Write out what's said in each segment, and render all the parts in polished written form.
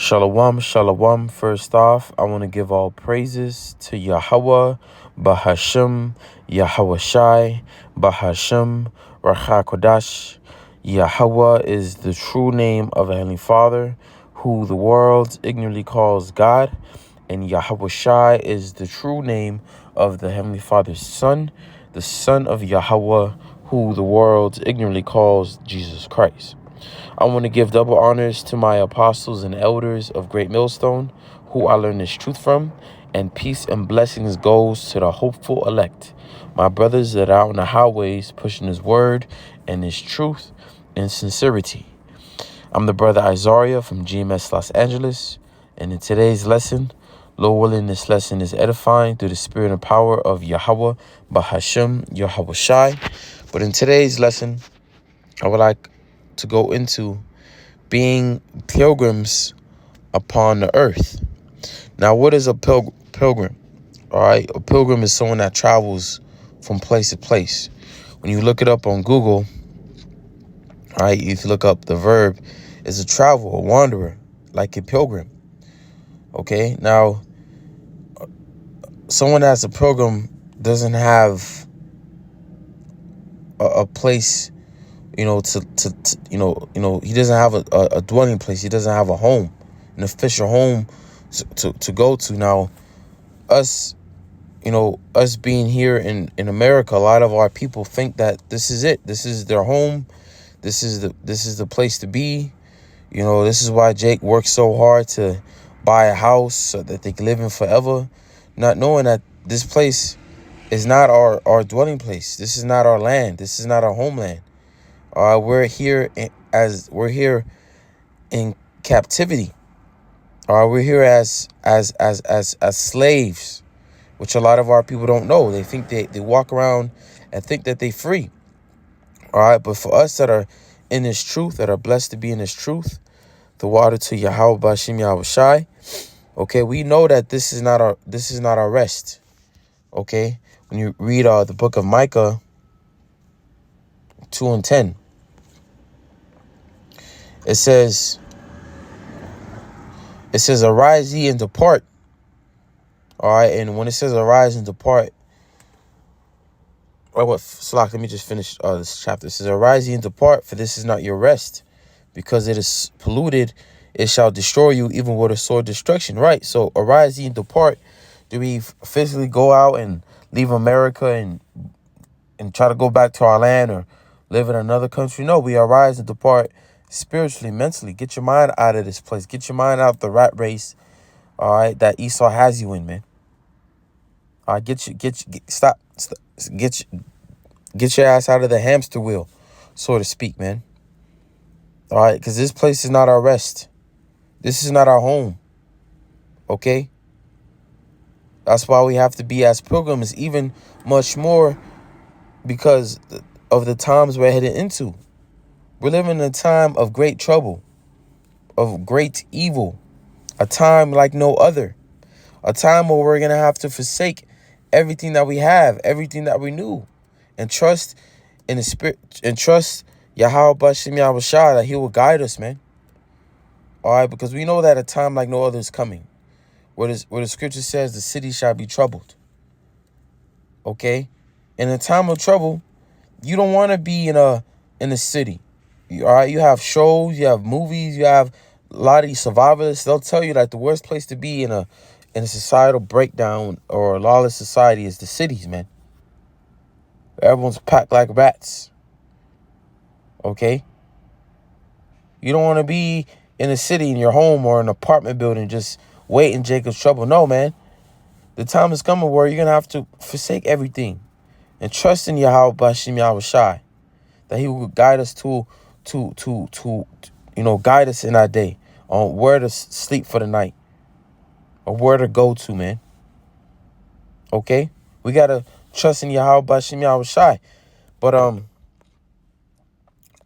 Shalom, shalom. First off, I want to give all praises to Yahweh, Bahashem, Yahweh Shai, Bahashem, Racha Kodash. Yahweh is the true name of a Heavenly Father, who the world ignorantly calls God, and Yahweh Shai is the true name of the Heavenly Father's Son, the Son of Yahweh, who the world ignorantly calls Jesus Christ. I want to give double honors to my apostles and elders of Great Millstone, who I learned this truth from, and peace and blessings goes to the hopeful elect, my brothers that are out on the highways pushing his word and his truth and sincerity. I'm the brother Isaiah from GMS Los Angeles, and in today's lesson, Lord willing, this lesson is edifying through the spirit and power of Yahweh, Bahashem, Yahweh Shai. But in today's lesson, I would like to go into being pilgrims upon the earth. Now, what is a pilgrim? All right, a pilgrim is someone that travels from place to place. When you look it up on Google, all right, if you look up the verb, is a travel, a wanderer, like a pilgrim. Okay, now, someone that's a pilgrim doesn't have a place, he doesn't have a dwelling place. He doesn't have a home, an official home to go to. Now, us being here in America, a lot of our people think that this is it. This is their home. This is the place to be. This is why Jake works so hard to buy a house so that they can live in forever, not knowing that this place is not our dwelling place. This is not our land. This is not our homeland. We're here in captivity. We're here as slaves, which a lot of our people don't know. They think they walk around and think that they're free. All right, but for us that are in this truth, that are blessed to be in this truth, the water to Yahweh Bashim Yahweh Shai. Okay, we know that this is not our rest. Okay, when you read the book of Micah 2:10. It says, arise ye and depart. All right, and when it says arise and depart, let me just finish this chapter. It says, arise ye and depart, for this is not your rest, because it is polluted, it shall destroy you, even with a sword destruction. Right, so arise ye and depart. Do we physically go out and leave America and try to go back to our land or live in another country? No, we arise and depart spiritually, mentally. Get your mind out of this place. Get your mind out the rat race, all right, that Esau has you in, man. All right, get your ass out of the hamster wheel, so to speak, man. All right, because this place is not our rest. This is not our home, okay? That's why we have to be as pilgrims, even much more because of the times we're headed into. We're living in a time of great trouble, of great evil, a time like no other, a time where we're going to have to forsake everything that we have, everything that we knew, and trust in the Spirit, and trust Yahweh Bashim Yahweh Shai that he will guide us, man. All right, because we know that a time like no other is coming, where the scripture says the city shall be troubled. Okay? In a time of trouble, you don't want to be in a city. All right, you have shows, you have movies, you have a lot of these survivalists. They'll tell you that the worst place to be in a societal breakdown or a lawless society is the cities, man. Everyone's packed like rats. Okay? You don't want to be in a city, in your home or an apartment building, just waiting Jacob's trouble. No, man. The time is coming where you're going to have to forsake everything and trust in Yahweh Bashim Yahweh Shai, that he will guide us to guide us in our day on where to sleep for the night or where to go to, man. Okay? We got to trust in Yahweh Bashim Yahweh Shai. But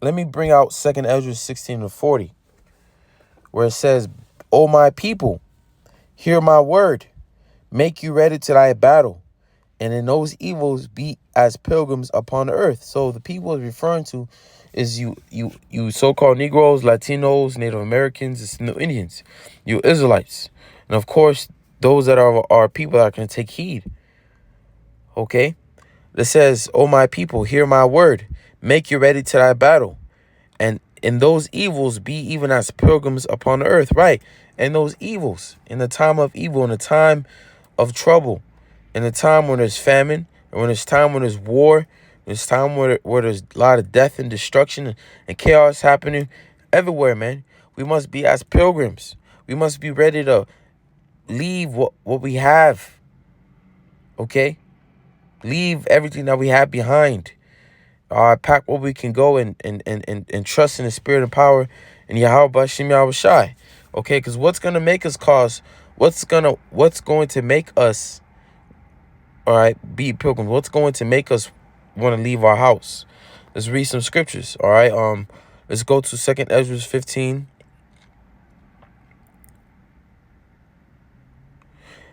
let me bring out 2nd Ezra 16:40, where it says, O my people, hear my word, make you ready to thy battle, and in those evils be as pilgrims upon the earth. So the people is referring to is you so-called Negroes, Latinos, Native Americans, and Indians, you Israelites, and of course those that are people that can take heed. Okay, it says, "O my people, hear my word. Make you ready to thy battle, and in those evils be even as pilgrims upon the earth." Right, and those evils, in the time of evil, in the time of trouble, in the time when there's famine, and when there's time when there's war, there's time where there's a lot of death and destruction and chaos happening everywhere, man. We must be as pilgrims. We must be ready to leave what we have, okay? Leave everything that we have behind. Pack what we can go and trust in the spirit and power in Yahweh Bashim Yahweh Shai. Okay, because what's going to make us what's going to make us, all right, be pilgrims? What's going to make us want to leave our house? Let's read some scriptures, all right? Let's go to 2nd Ezra 15.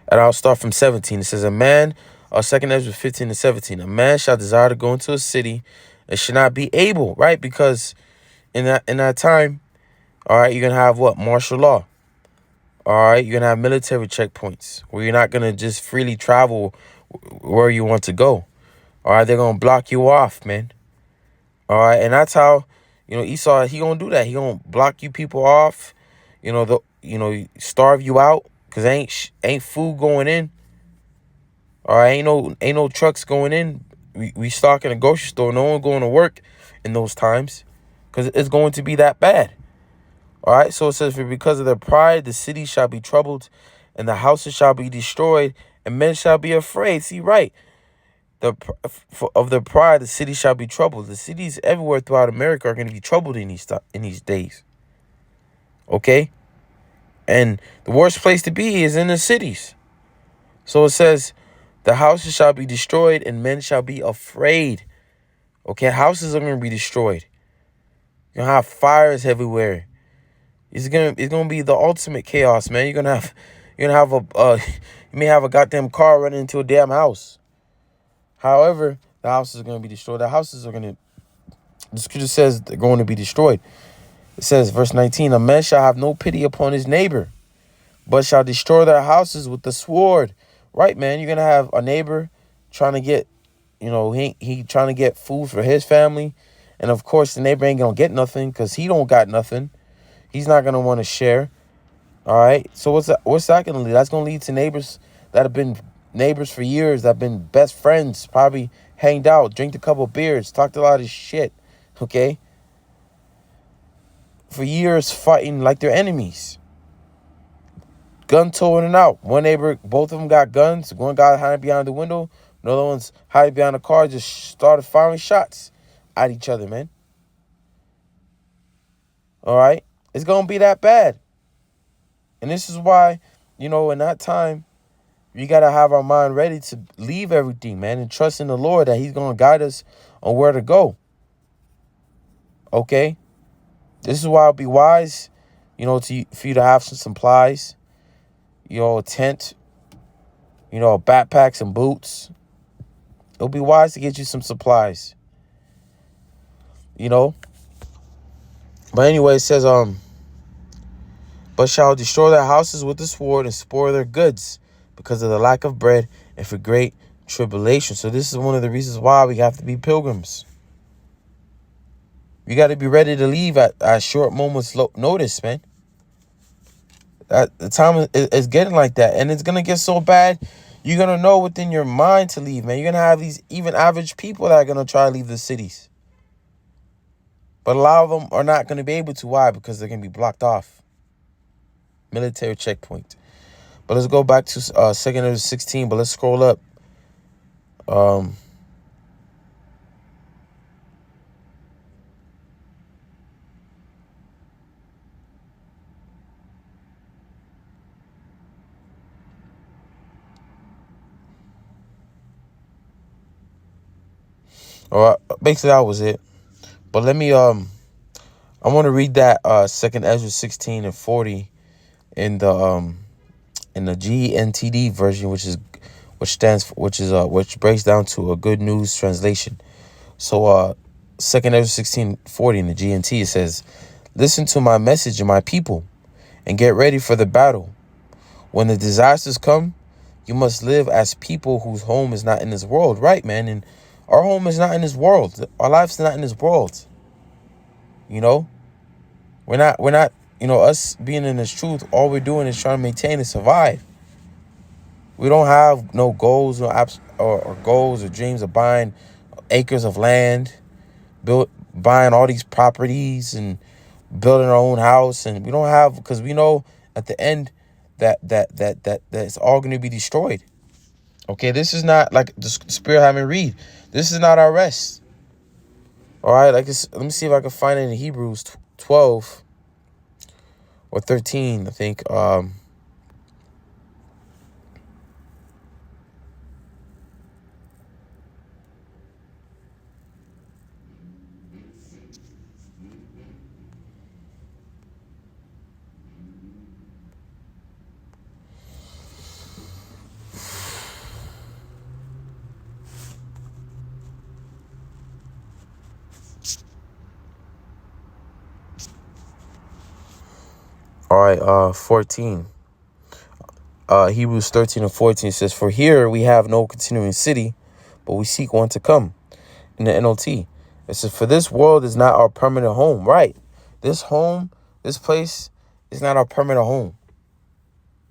And I'll start from 17. It says, 2nd Ezra 15 and 17. A man shall desire to go into a city and should not be able, right? Because in that time, all right, you're going to have what? Martial law. All right, you're going to have military checkpoints where you're not going to just freely travel where you want to go. All right, they're going to block you off, man. All right, and that's how, Esau, he going to do that. He going to block you people off, starve you out because ain't food going in. All right, ain't no trucks going in. We stock in a grocery store. No one going to work in those times because it's going to be that bad. All right, so it says, for because of their pride, the city shall be troubled, and the houses shall be destroyed, and men shall be afraid. See, right? Of their pride, the city shall be troubled. The cities everywhere throughout America are going to be troubled in these days. Okay, and the worst place to be is in the cities. So it says, the houses shall be destroyed, and men shall be afraid. Okay, houses are going to be destroyed. You're gonna have fires everywhere. It's gonna be the ultimate chaos, man. You're gonna have you may have a goddamn car running into a damn house. However, the houses are gonna be destroyed. The scripture says they're going to be destroyed. It says, verse 19, a man shall have no pity upon his neighbor, but shall destroy their houses with the sword. Right, man. You're gonna have a neighbor trying to get, he trying to get food for his family, and of course the neighbor ain't gonna get nothing because he don't got nothing. He's not going to want to share. All right. So what's that going to lead? That's going to lead to neighbors that have been neighbors for years, that have been best friends, probably hanged out, drank a couple beers, talked a lot of shit. Okay. For years fighting like they're enemies. Gun toting out. One neighbor, both of them got guns. One guy hiding behind the window. Another one's hiding behind the car, just started firing shots at each other, man. All right. It's going to be that bad. And this is why, in that time, we got to have our mind ready to leave everything, man, and trust in the Lord that he's going to guide us on where to go. Okay? This is why it'll be wise, for you to have some supplies, a tent, a backpack, some boots. It'll be wise to get you some supplies, But anyway, it says, but shall destroy their houses with the sword and spoil their goods because of the lack of bread and for great tribulation. So this is one of the reasons why we have to be pilgrims. You got to be ready to leave at short moments notice, man. The time is getting like that, and it's going to get so bad, you're going to know within your mind to leave, man. You're going to have these even average people that are going to try to leave the cities. But a lot of them are not going to be able to. Why? Because they're going to be blocked off. Military checkpoint. But let's go back to 2nd Ezra 16, but let's scroll up. All right, basically that was it. But let me I want to read that 2nd Ezra 16 and 40 in the GNTD version, which breaks down to a Good News translation. So 2nd Ezra 16:40 in the GNT, it says, listen to my message and my people, and get ready for the battle. When the disasters come, you must live as people whose home is not in this world. Right, man? And our home is not in this world. Our life's not in this world. You know? We're not, us being in this truth, all we're doing is trying to maintain and survive. We don't have no goals, or goals or dreams of buying acres of land, buying all these properties and building our own house. And we don't have, because we know at the end that it's all going to be destroyed. Okay, this is not like the Spirit had me read. This is not our rest. All right, let me see if I can find it in Hebrews 12 or 13, I think. All right, 14. Hebrews 13 and 14 says, for here we have no continuing city, but we seek one to come. In the NLT, it says, for this world is not our permanent home. Right. This place is not our permanent home.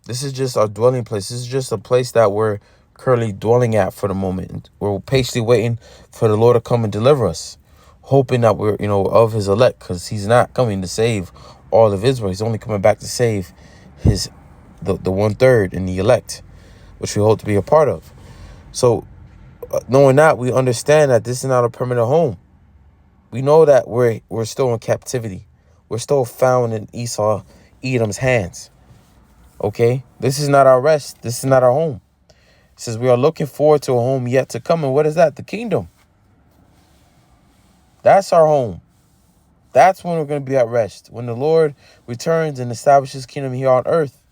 This is just our dwelling place. This is just a place that we're currently dwelling at for the moment. We're patiently waiting for the Lord to come and deliver us, hoping that we're, of his elect, because he's not coming to save all of Israel. He's only coming back to save the 1/3 in the elect, which we hope to be a part of. So knowing that, we understand that this is not a permanent home. We know that we're still in captivity. We're still found in Edom's hands. Okay? This is not our rest. This is not our home. It says we are looking forward to a home yet to come. And what is that? The kingdom. That's our home. That's when we're going to be at rest. When the Lord returns and establishes his kingdom here on earth.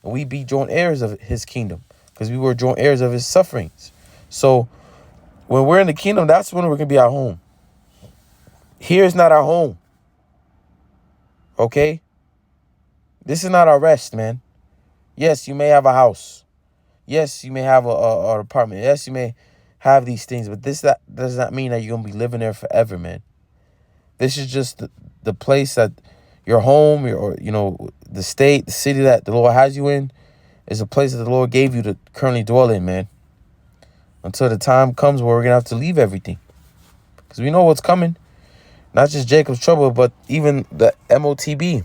And we be joint heirs of his kingdom. Because we were joint heirs of his sufferings. So when we're in the kingdom, that's when we're going to be at home. Here is not our home. Okay? This is not our rest, man. Yes, you may have a house. Yes, you may have an apartment. Yes, you may have these things. But that does not mean that you're going to be living there forever, man. This is just the place that your home, the state, the city that the Lord has you in is a place that the Lord gave you to currently dwell in, man. Until the time comes where we're going to have to leave everything. Because we know what's coming. Not just Jacob's trouble, but even the MOTB.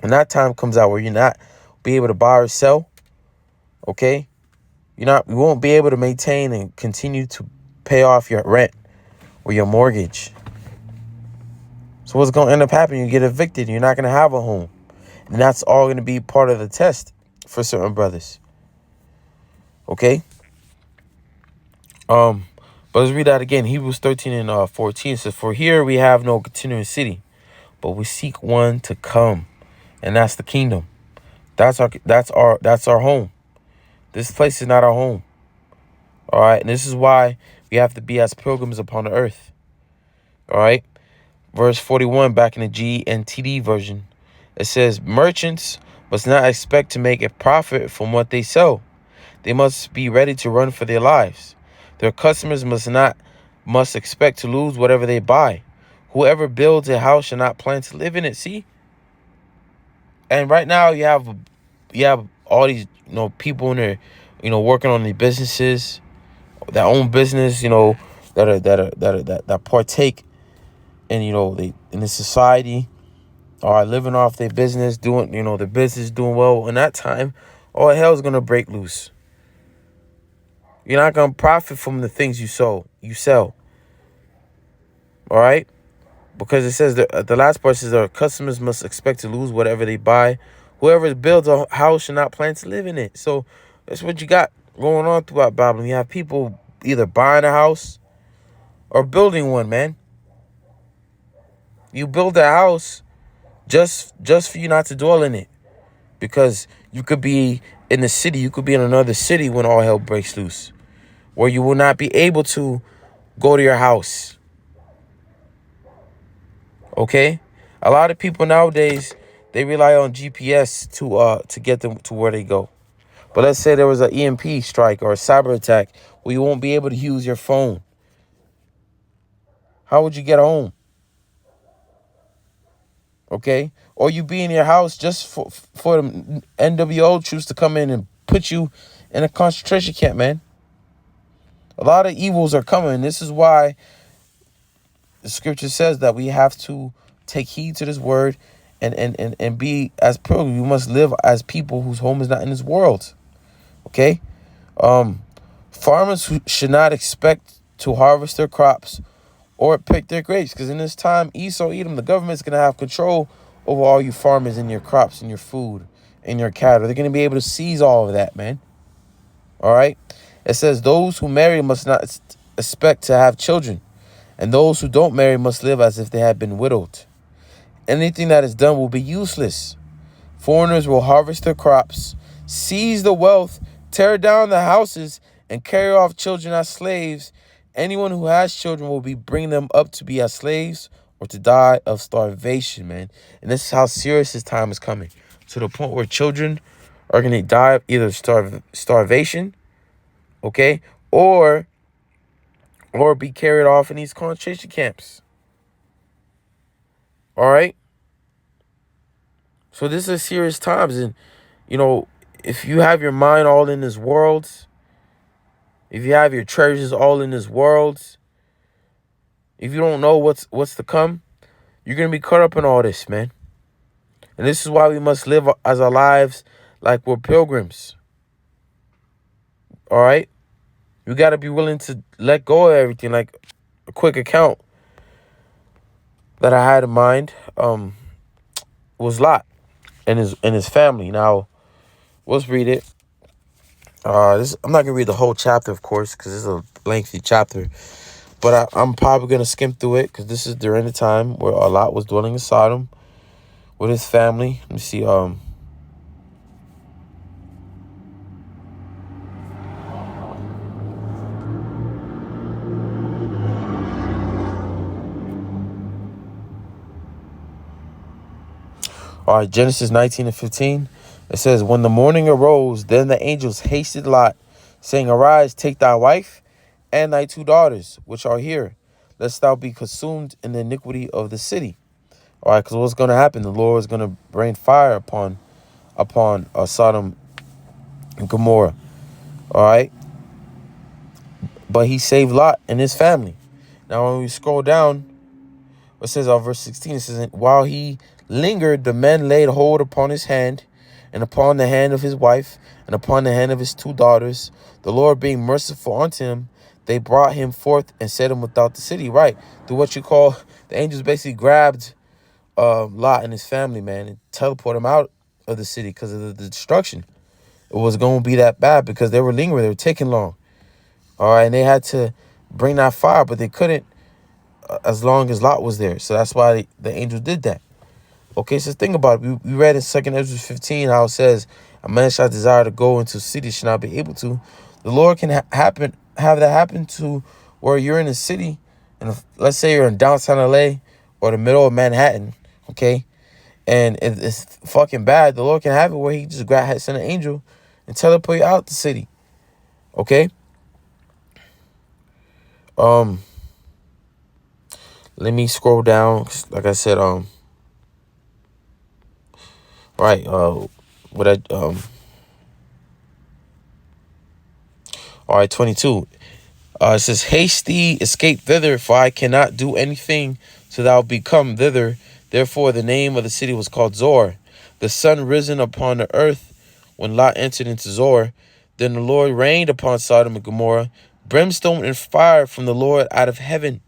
When that time comes out where you're not be able to buy or sell, okay? You won't be able to maintain and continue to pay off your rent or your mortgage. So what's going to end up happening? You get evicted. You're not going to have a home. And that's all going to be part of the test for certain brothers. Okay? But let's read that again. Hebrews 13 and 14 says, for here we have no continuing city, but we seek one to come. And that's the kingdom. That's our home. This place is not our home. All right. And this is why we have to be as pilgrims upon the earth. All right. Verse 41 back in the GNTD version. It says, merchants must not expect to make a profit from what they sell. They must be ready to run for their lives. Their customers must expect to lose whatever they buy. Whoever builds a house should not plan to live in it. See? And right now you have all these people in there, working on their businesses, their own business, that partake in in the society, are living off their business, doing their business doing well. In that time, all hell's gonna break loose. You're not gonna profit from the things you sell. All right, because it says the last part says our customers must expect to lose whatever they buy. Whoever builds a house should not plan to live in it. So that's what you got going on throughout Babylon. You have people either buying a house or building one, man. You build a house just for you not to dwell in it. Because you could be in the city, you could be in another city when all hell breaks loose, where you will not be able to go to your house. Okay? A lot of people nowadays, they rely on GPS to get them to where they go. But let's say there was an EMP strike or a cyber attack where you won't be able to use your phone. How would you get home? Okay? Or you be in your house just for the NWO troops to come in and put you in a concentration camp, man. A lot of evils are coming. This is why the scripture says that we have to take heed to this word and be as pilgrims. We must live as people whose home is not in this world. Okay? Farmers should not expect to harvest their crops or pick their grapes, because in this time, Esau, Edom, the government's going to have control over all you farmers and your crops and your food and your cattle. They're going to be able to seize all of that, man. All right? It says those who marry must not expect to have children, and those who don't marry must live as if they had been widowed. Anything that is done will be useless. Foreigners will harvest their crops, seize the wealth, tear down the houses, and carry off children as slaves. Anyone who has children will be bringing them up to be as slaves or to die of starvation, man. And this is how serious this time is coming, to the point where children are going to die of either starvation, okay, or be carried off in these concentration camps. All right? So this is serious times. And, you know, if you have your mind all in this world, if you have your treasures all in this world, if you don't know what's to come, you're going to be caught up in all this, man. And this is why we must live as our lives like we're pilgrims. All right? You got to be willing to let go of everything. Like a quick account that I had in mind was Lot and his family. Now, let's read it. I'm not gonna read the whole chapter, of course, because it's a lengthy chapter. But I'm probably gonna skim through it because this is during the time where Lot was dwelling in Sodom with his family. Let me see. All right, Genesis 19:15. It says, when the morning arose, then the angels hasted Lot, saying, arise, take thy wife and thy two daughters, which are here, lest thou be consumed in the iniquity of the city. All right, because what's going to happen? The Lord is going to rain fire upon Sodom and Gomorrah. All right, but he saved Lot and his family. Now, when we scroll down, it says, verse 16, it says, while he lingered, the men laid hold upon his hand, and upon the hand of his wife, and upon the hand of his two daughters. The Lord being merciful unto him, they brought him forth and set him without the city. Right, through what you call, the angels basically grabbed Lot and his family, man, and teleport him out of the city because of the destruction. It was going to be that bad because they were lingering, they were taking long. All right, and they had to bring that fire, but they couldn't as long as Lot was there. So that's why the angels did that. Okay, so think about it. We read in 2nd Ezra 15 how it says, a man shall desire to go into a city, should not be able to. The Lord can have that happen to where you're in a city, and let's say you're in downtown LA or the middle of Manhattan, okay, and if it's fucking bad, the Lord can have it where he just send an angel and teleport you out the city, okay? Let me scroll down. Like I said, right, what I all right, 22. It says, haste thee, escape thither, for I cannot do anything till thou be come thither. Therefore the name of the city was called Zor. The sun risen upon the earth when Lot entered into Zor. Then the Lord rained upon Sodom and Gomorrah brimstone and fire from the Lord out of heaven.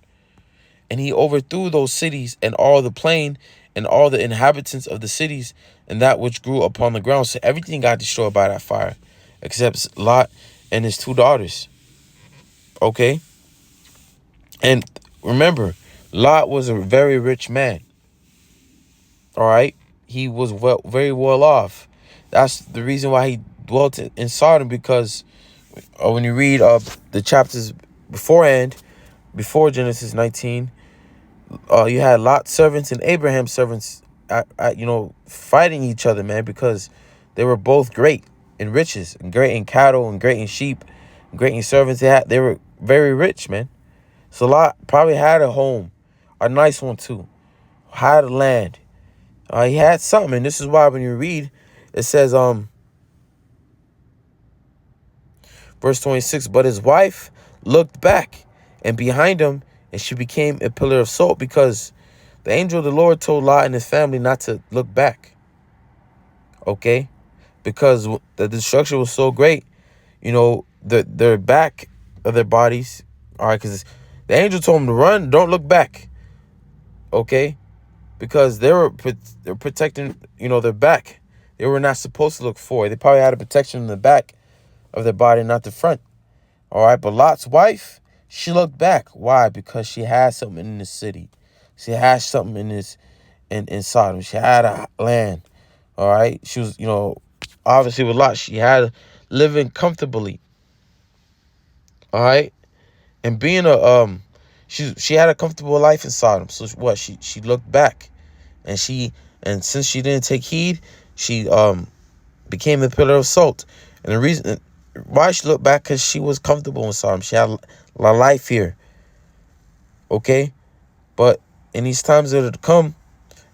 And he overthrew those cities and all the plain and all the inhabitants of the cities and that which grew upon the ground. So everything got destroyed by that fire except Lot and his two daughters. Okay? And remember, Lot was a very rich man. All right? He was very well off. That's the reason why he dwelt in Sodom, because when you read the chapters beforehand, before Genesis 19, You had Lot's servants and Abraham's servants, fighting each other, man, because they were both great in riches, and great in cattle, and great in sheep, and great in servants. They were very rich, man. So Lot probably had a home, a nice one too, had land. He had something, and this is why when you read, it says, verse 26, but his wife looked back and behind him, and she became a pillar of salt, because the angel of the Lord told Lot and his family not to look back. Okay? Because the destruction was so great, their back of their bodies, all right, because the angel told them to run, don't look back. Okay? Because they're protecting, their back. They were not supposed to look forward. They probably had a protection in the back of their body, not the front. All right, but Lot's wife, she looked back. Why? Because she had something in the city. She had something in Sodom. She had a land. All right, she was, obviously with Lot, she had living comfortably. All right, and being she had a comfortable life in Sodom. So what? She looked back, and since she didn't take heed, she became a pillar of salt. And the reason why she looked back, because she was comfortable in Sodom. She had a life here. Okay? But in these times that are to come,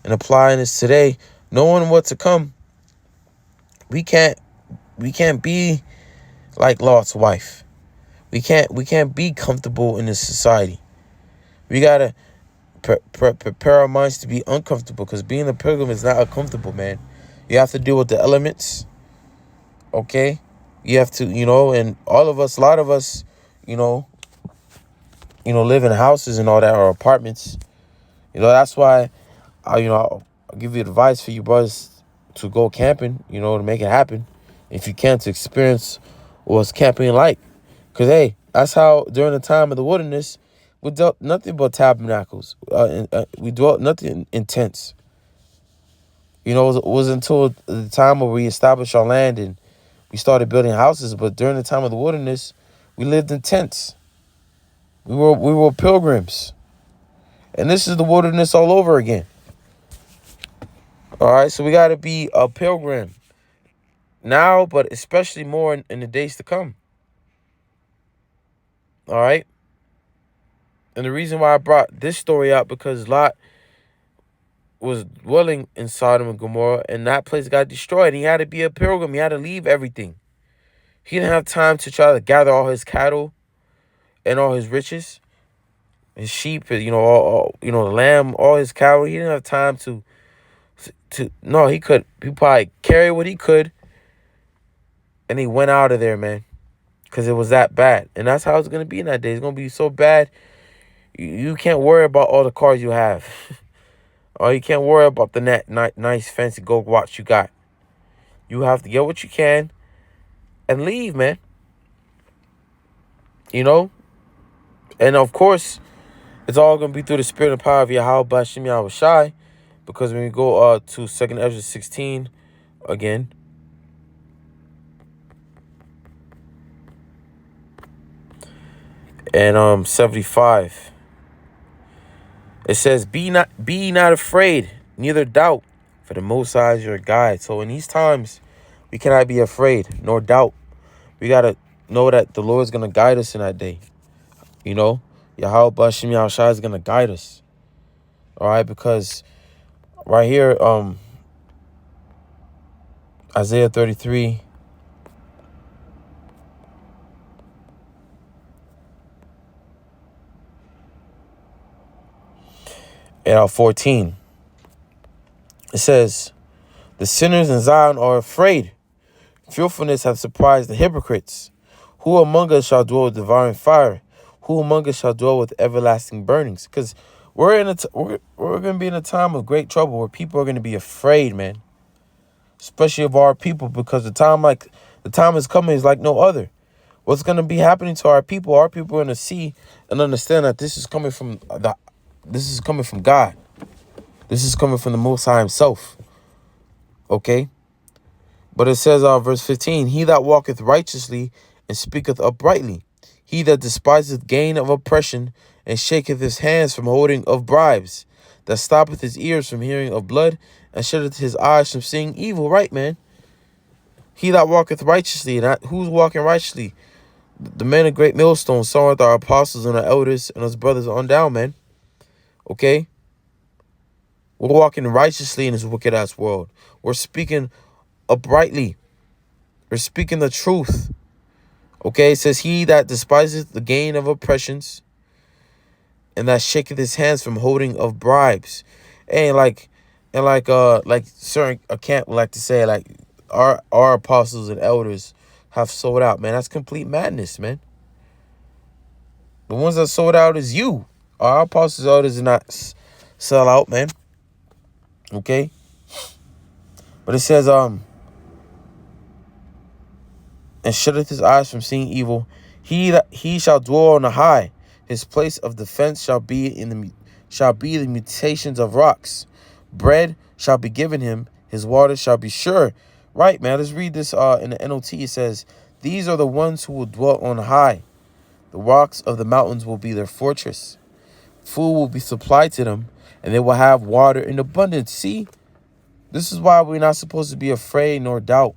and applying this today, knowing what to come, we can't be like Lot's wife. We can't be comfortable in this society. We gotta prepare our minds to be uncomfortable, because being a pilgrim is not uncomfortable, man. You have to deal with the elements. Okay? You have to, and all of us, a lot of us, live in houses and all that, or apartments. That's why, I'll give you advice for you brothers to go camping, to make it happen. If you can, to experience what's camping like. Because, hey, that's how during the time of the wilderness, we dealt nothing but tabernacles. We dwelt nothing intense. It was until the time where we established our land and we started building houses. But during the time of the wilderness, we lived in tents. We were pilgrims. And this is the wilderness all over again. All right, so we got to be a pilgrim now, but especially more in the days to come. All right. And the reason why I brought this story up, because Lot was dwelling in Sodom and Gomorrah, and that place got destroyed. He had to be a pilgrim. He had to leave everything. He didn't have time to try to gather all his cattle and all his riches, his sheep, the lamb, all his cattle. He didn't have time to. No, he could. He probably carry what he could, and he went out of there, man, because it was that bad. And that's how it's gonna be in that day. It's gonna be so bad. You can't worry about all the cars you have. Or you can't worry about the nice fancy gold watch you got. You have to get what you can and leave, man. And of course, it's all going to be through the spirit and power of Yahweh Bashim Yahweh Shai. Because when we go to 2nd Ezra 16 again, and 75, it says, be not afraid, neither doubt, for the Most High is your guide. So in these times, we cannot be afraid nor doubt. We got to know that the Lord is going to guide us in that day. Yahweh Bashim Yahweh Shai is going to guide us. All right, because right here, Isaiah 33, and 14, it says, the sinners in Zion are afraid. Fearfulness hath surprised the hypocrites. Who among us shall dwell with devouring fire? Who among us shall dwell with everlasting burnings? Because we're going to be in a time of great trouble where people are going to be afraid, man. Especially of our people, because the time is coming is like no other. What's going to be happening to our people? Our people are going to see and understand that this is coming from God. This is coming from the Most High himself. Okay? But it says, verse 15, he that walketh righteously and speaketh uprightly, he that despiseth gain of oppression and shaketh his hands from holding of bribes, that stoppeth his ears from hearing of blood, and shutteth his eyes from seeing evil. Right, man. He that walketh righteously, and who's walking righteously? The men of great millstone, some with our apostles and our elders and us brothers on down, man. Okay? We're walking righteously in this wicked ass world. We're speaking uprightly. We're speaking the truth. Okay? It says, he that despiseth the gain of oppressions, and that shaketh his hands from holding of bribes. Like certain a camp like to say, like, our apostles and elders have sold out, man. That's complete madness, man. The ones that sold out is you. Our apostles and elders did not sell out, man. Okay? But it says, and shutteth his eyes from seeing evil. He shall dwell on the high. His place of defense shall be the mutations of rocks. Bread shall be given him. His water shall be sure. Right, man. Let's read this in the NOT. It says, these are the ones who will dwell on high. The rocks of the mountains will be their fortress. Food will be supplied to them, and they will have water in abundance. See, this is why we're not supposed to be afraid nor doubt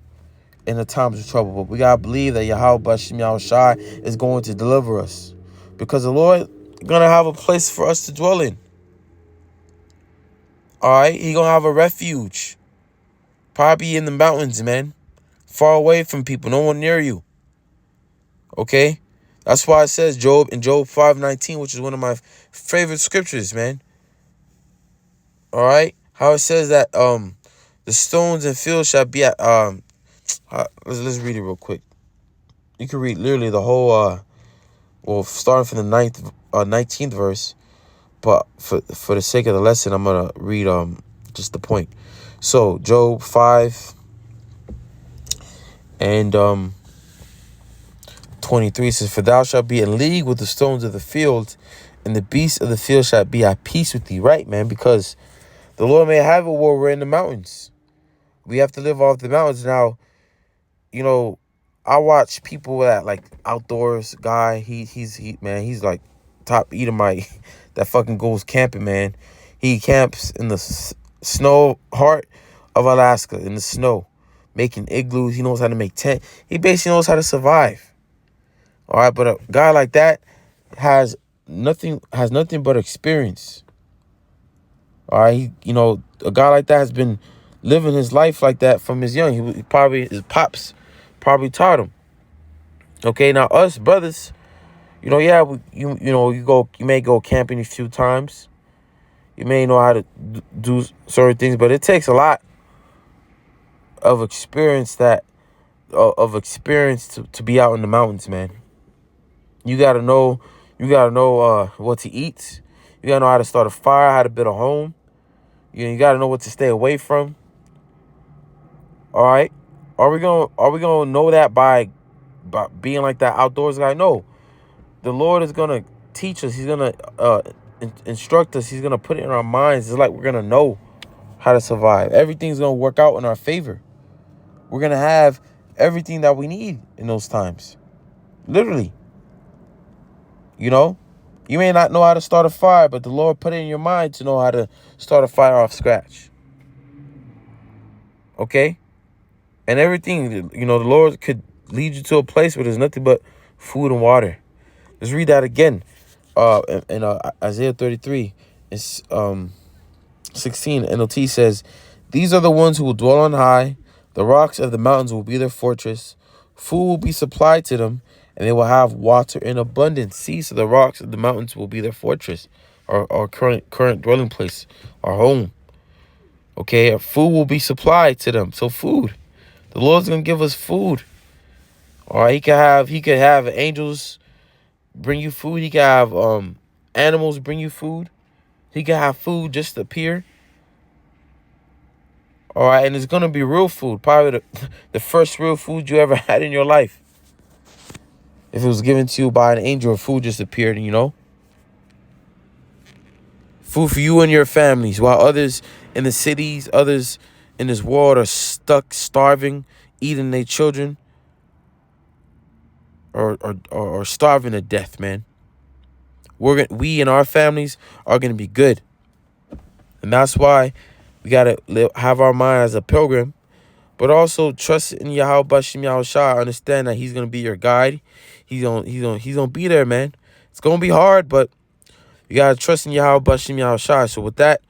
in the times of trouble. But we got to believe that Yahweh Bashim Yahushai is going to deliver us. Because the Lord is going to have a place for us to dwell in. All right? He's going to have a refuge. Probably in the mountains, man. Far away from people. No one near you. Okay? That's why it says in Job 5:19, which is one of my favorite scriptures, man. All right? How it says that the stones and fields shall be at let's read it real quick. You can read literally the whole starting from the 19th verse, but for the sake of the lesson, I'm gonna read just the point. So Job 5 and 23 says, for thou shalt be in league with the stones of the field, and the beasts of the field shall be at peace with thee. Right, man? Because the Lord may have it where we're in the mountains. We have to live off the mountains. Now, you know, I watch people that like outdoors guy. He's like top Edomite that fucking goes camping, man. He camps in the snow heart of Alaska, in the snow, making igloos. He knows how to make tent. He basically knows how to survive. All right, but a guy like that has nothing but experience. All right, a guy like that has been living his life like that from his young. His pops probably taught him. Okay, now us brothers, you may go camping a few times. You may know how to do certain things, but it takes a lot of experience to be out in the mountains, man. You gotta know what to eat. You gotta know how to start a fire, how to build a home. You gotta know what to stay away from. All right, are we gonna know that by being like that outdoors guy? No, the Lord is gonna teach us. He's gonna instruct us. He's gonna put it in our minds. It's like we're gonna know how to survive. Everything's gonna work out in our favor. We're gonna have everything that we need in those times. Literally. You may not know how to start a fire, but the Lord put it in your mind to know how to start a fire off scratch. Okay? And everything, the Lord could lead you to a place where there's nothing but food and water. Let's read that again. In Isaiah 33, it's 16, NLT says, these are the ones who will dwell on high. The rocks of the mountains will be their fortress. Food will be supplied to them, and they will have water in abundance. See, so the rocks of the mountains will be their fortress, our current dwelling place, our home. Okay, food will be supplied to them. So food, the Lord's gonna give us food. All right, he could have angels bring you food. He could have animals bring you food. He could have food just appear. All right, and it's gonna be real food, probably the first real food you ever had in your life. If it was given to you by an angel, food just appeared, Food for you and your families, while others in the cities, others in this world are stuck, starving, eating their children, or starving to death, man. we and our families are gonna be good. And that's why we gotta have our mind as a pilgrim, but also trust in Yahweh Bashim Yahushua. Understand that He's gonna be your guide. He's gonna be there, man. It's gonna be hard, but you gotta trust in Yahweh Bashim Yahushua. So with that,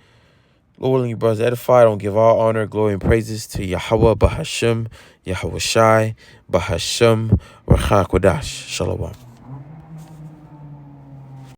Lord willing, you brothers edify. Don't give all honor, glory, and praises to Yahweh Bahashim, Yahweh Shai, Bahashim, Racha Kodash. Shalom.